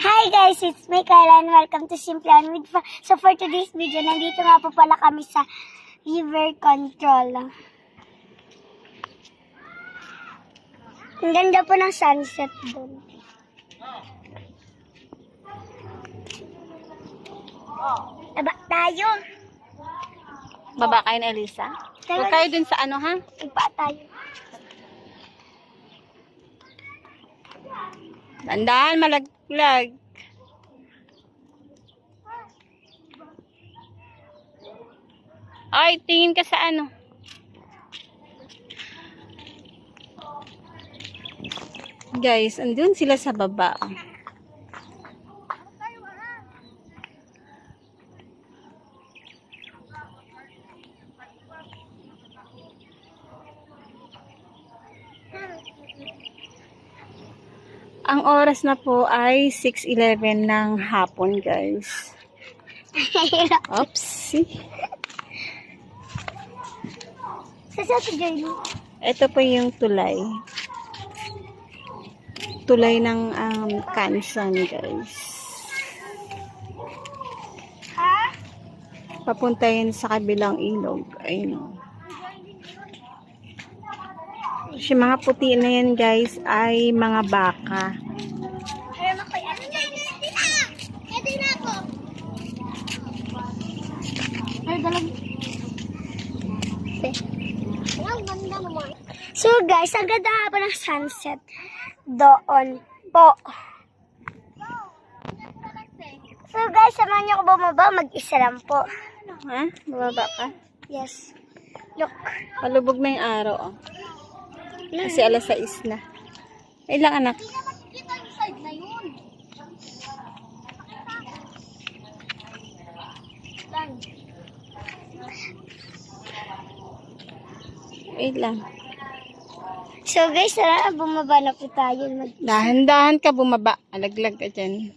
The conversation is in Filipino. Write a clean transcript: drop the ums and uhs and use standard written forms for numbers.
Hi guys, it's me Carla and welcome to Simplan with Fa. So for today's video, nandito nga po pala kami sa river control. Ang ganda po ng sunset doon. Aba tayo. Baba kayo na, Elisa? Huwag kayo dun sa ano, ha? Iba tayo. Dandahan, malaglag. Ay, tingin ka sa ano. Guys, andun sila sa baba. Ang oras na po ay 6:11 ng hapon, guys. Oopsie. Sa journey. Ito po yung tulay. Tulay ng Kansan, guys. Papunta yun sa kabilang ilog. Ayun. Si mga puti na yan, guys, ay mga baka. So guys, ang ganda nga po ng sunset doon po. So guys, samahan niyo ko bumaba, mag-isa lang po. Ha? Bababa ka? Yes. Look. Palubog na yung araw, oh. Kasi alas 6 na. Ilang anak? Wait lang. So guys, tara, bumaba na po tayo. Dahan-dahan ka bumaba. Alaglag ka dyan.